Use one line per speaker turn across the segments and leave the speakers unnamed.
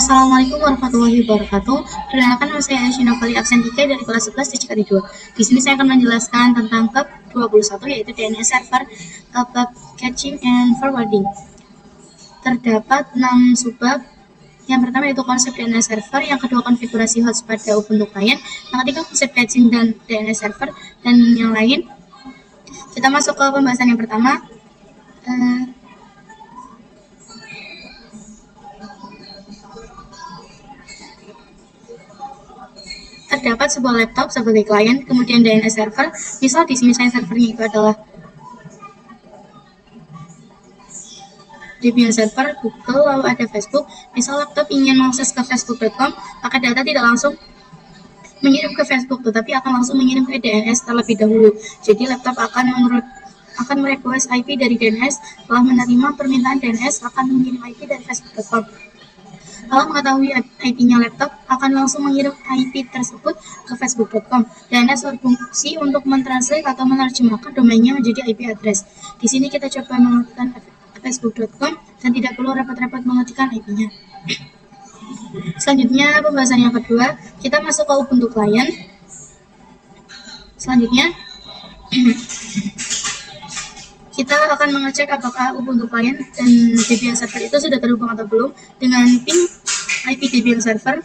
Assalamualaikum warahmatullahi wabarakatuh. Perkenalkan, nama saya Aisyah Novali Aksen 3 dari kelas 11 TCKD 2. Di sini saya akan menjelaskan tentang bab 21, yaitu DNS server, bab caching and forwarding. Terdapat 6 subbab. Yang pertama yaitu konsep DNS server, yang kedua konfigurasi host pada Ubuntu client, yang ketiga konsep caching dan DNS server, dan yang lain. Kita masuk ke pembahasan yang pertama. Terdapat sebuah laptop sebagai klien, kemudian DNS server. Misal di sini saya servernya itu adalah Debian server Google, lalu ada Facebook. Misal laptop ingin mengakses ke facebook.com, maka data tidak langsung mengirim ke Facebook, tetapi akan langsung mengirim ke DNS terlebih dahulu. Jadi laptop akan merequest IP dari DNS. Setelah menerima permintaan DNS, akan mengirim IP dari facebook.com. Kalau mengetahui IP-nya laptop, akan langsung mengirim IP tersebut ke facebook.com. DNS berfungsi untuk mentranslate atau menerjemahkan domainnya menjadi IP address. Di sini kita coba mengetikkan facebook.com dan tidak perlu repot-repot mengetikkan IP-nya. Selanjutnya, pembahasan yang kedua, kita masuk ke Ubuntu client. Selanjutnya, kita akan mengecek apakah Ubuntu client dan Debian server itu sudah terhubung atau belum dengan ping IP Debian server.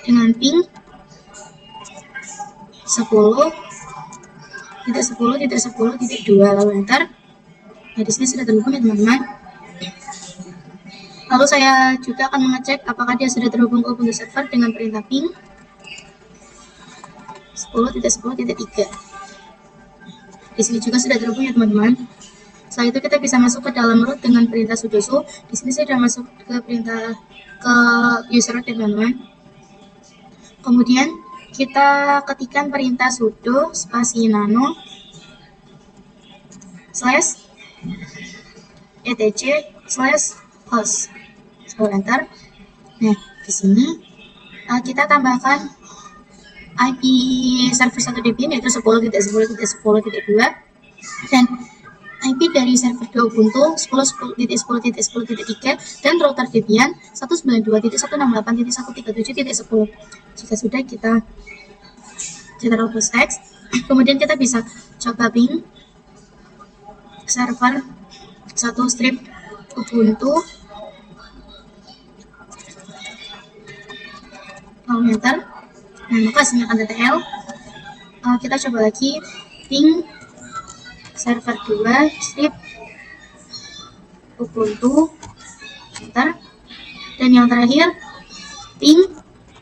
Dengan ping 10.10.10.2, lalu enter. Nah, di sini sudah terhubung ya teman-teman. Lalu saya juga akan mengecek apakah dia sudah terhubung ke Ubuntu server dengan perintah ping 10.10.3. Di sini juga sudah terhubung ya teman-teman. Setelah itu kita bisa masuk ke dalam root dengan perintah sudo su. Di sini saya sudah masuk ke perintah ke user root ya teman-teman. Kemudian kita ketikkan perintah sudo spasi nano /etc/host. Lalu enter. Nah, di sini kita tambahkan IP server 1 Debian yaitu 10.10.10.2 dan IP dari server 2 Ubuntu 10.10.10.10.3 dan router Debian 192.168.137.10. Jika sudah, kita terus X. Kemudian kita bisa coba ping server 1 strip Ubuntu, lalu enter. Nah, maka hasilnya akan TTL. Kita coba lagi ping server 2 strip Ubuntu, enter. Dan yang terakhir ping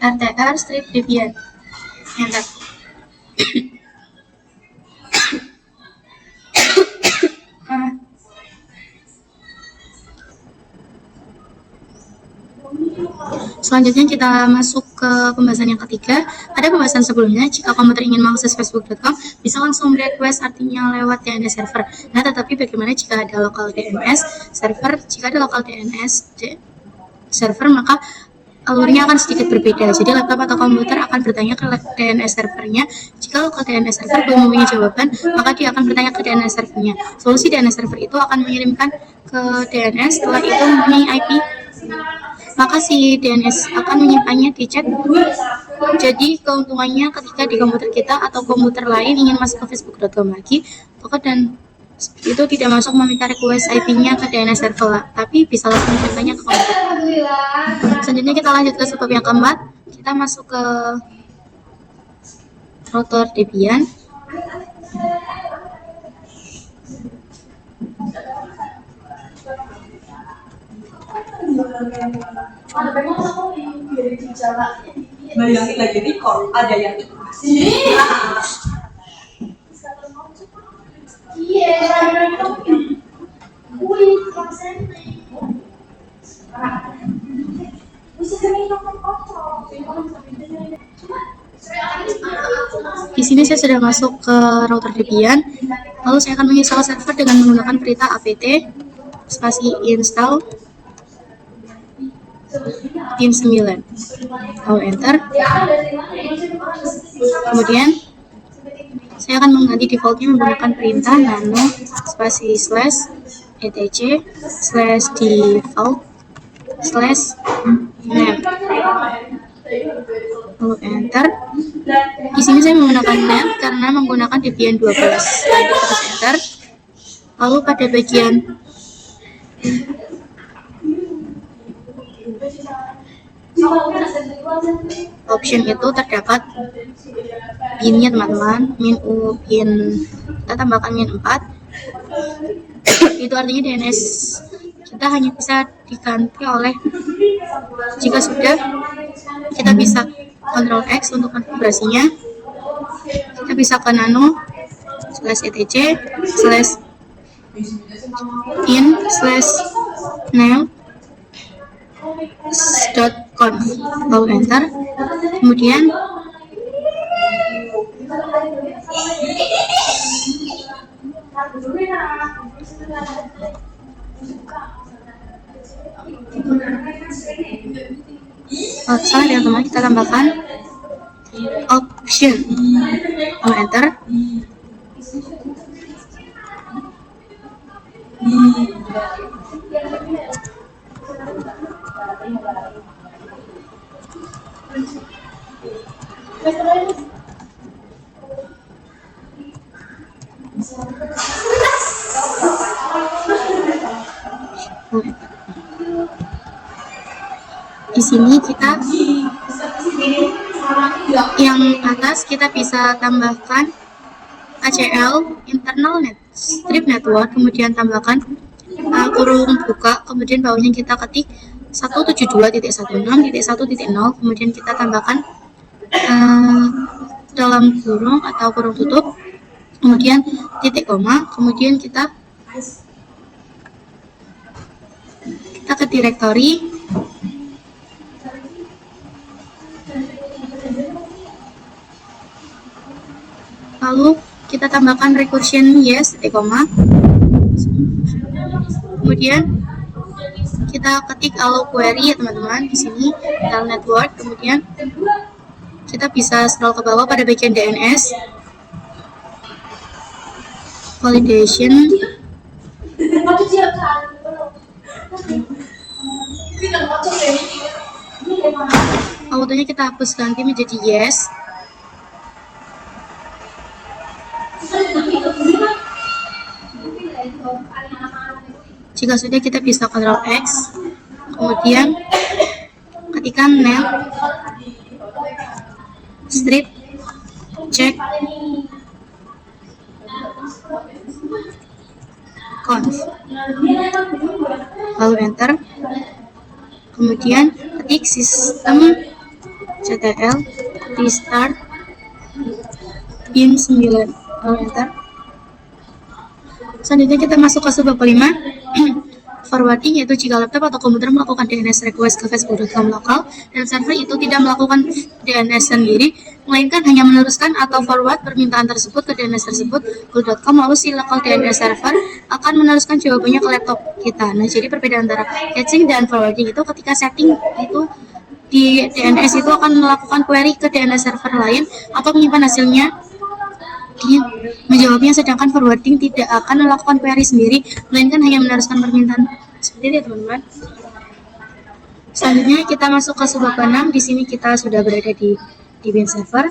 rtr strip Debian, enter. Selanjutnya kita masuk ke pembahasan yang ketiga. Pada pembahasan sebelumnya, jika komputer ingin mengakses facebook.com, bisa langsung request artinya lewat DNS server. Nah, tetapi bagaimana jika ada local DNS server? Jika ada local DNS server, maka alurnya akan sedikit berbeda. Jadi laptop atau komputer akan bertanya ke DNS servernya. Jika local DNS server belum mempunyai jawaban, maka dia akan bertanya ke DNS servernya. Solusi DNS server itu akan mengirimkan ke DNS, setelah itu mempunyai IP, maka si DNS akan menyimpannya di chat. Jadi keuntungannya ketika di komputer kita atau komputer lain ingin masuk ke facebook.com lagi, dan itu tidak masuk meminta request IP-nya ke DNS server, tapi bisa langsung bertanya ke komputer. Selanjutnya kita lanjut ke sebab yang keempat. Kita masuk ke router Debian.
Bayangin lagi nih kok ada yang
Di sini saya sudah masuk ke router Debian. Lalu saya akan menginstal server dengan menggunakan perintah apt spasi install Team 9, lalu enter. Kemudian saya akan mengganti defaultnya menggunakan perintah nano spasi slash etc slash default slash name, lalu enter. Di sini saya menggunakan name karena menggunakan Debian 12. Lanjut terus enter. Lalu pada bagian option itu terdapat pinnya teman-teman, min u pin, kita tambahkan min 4. Itu artinya DNS kita hanya bisa diganti oleh, jika sudah kita bisa Ctrl X untuk konfigurasinya. Kita bisa ke nano slash etc slash in slash name .conf, lalu enter. Kemudian salah ya teman, kita tambahkan option, lalu enter. Di sini kita yang atas kita bisa tambahkan ACL internal net strip network, kemudian tambahkan kurung buka, kemudian bawahnya kita ketik 172.16.1.0, kemudian kita tambahkan dalam kurung atau kurung tutup, kemudian titik koma, kemudian kita ke directory, lalu kita tambahkan recursion yes, titik koma, kemudian kita ketik allow query ya teman-teman di sini dalam network, kemudian kita bisa scroll ke bawah pada bagian DNS validation, autonya kita hapus ganti menjadi yes. Jika sudah kita bisa Ctrl X, kemudian ketikkan name strip check conf, lalu enter. Kemudian ketik sistem ctl restart pin 9, lalu enter. Selanjutnya kita masuk ke subbab kelima, forwarding, yaitu jika laptop atau komputer melakukan DNS request ke facebook.com lokal dan server itu tidak melakukan DNS sendiri, melainkan hanya meneruskan atau forward permintaan tersebut ke DNS tersebut google.com, lalu si local DNS server akan meneruskan jawabannya ke laptop kita. Nah, jadi perbedaan antara caching dan forwarding itu ketika setting itu di DNS itu akan melakukan query ke DNS server lain atau menyimpan hasilnya menjawabnya, sedangkan forwarding tidak akan melakukan query sendiri, melainkan hanya meneruskan permintaan. Seperti itu ya teman-teman. Selanjutnya kita masuk ke subbab 6. Di sini kita sudah berada di Debian server.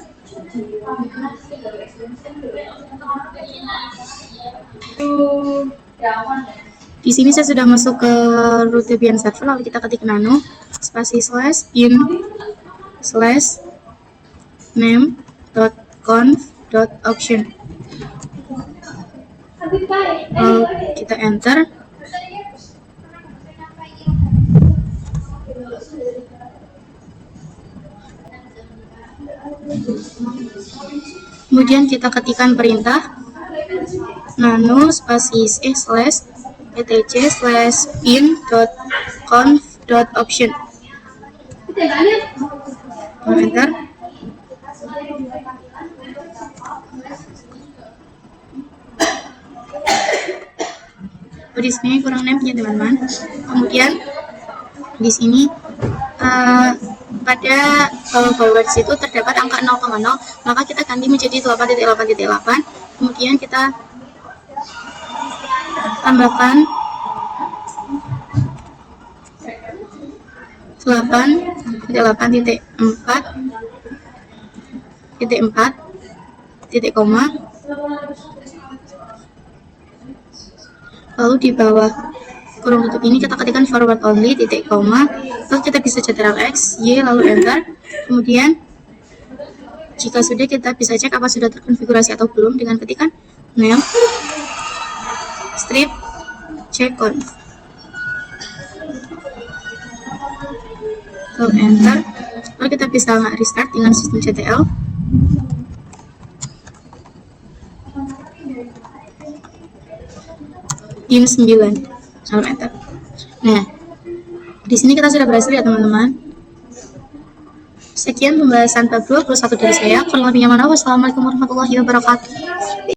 Di sini saya sudah masuk ke root Debian server, lalu kita ketik nano spasi slash bin slash name .conf .option, kita enter. Kemudian kita ketikkan perintah nano spasi slash etc slash bin .conf .option, enter. Di sini kurang name ya teman-teman. Kemudian di sini pada forward itu terdapat angka 0,0, maka kita ganti menjadi 8.8.8. Kemudian kita tambahkan 8.4 titik koma, lalu di bawah kurung tutup ini kita ketikkan forward only titik koma, lalu kita bisa ctrl X, Y, lalu enter. Kemudian jika sudah, kita bisa cek apa sudah terkonfigurasi atau belum dengan ketikan name strip checkconf, lalu enter. Lalu kita bisa restart dengan sistem CTL. Pin 9, lalu enter. Nah, di sini kita sudah berhasil ya teman-teman. Sekian pembahasan bab 21 dari saya. Kurang lebihnya mohon maaf. Wassalamualaikum warahmatullahi wabarakatuh.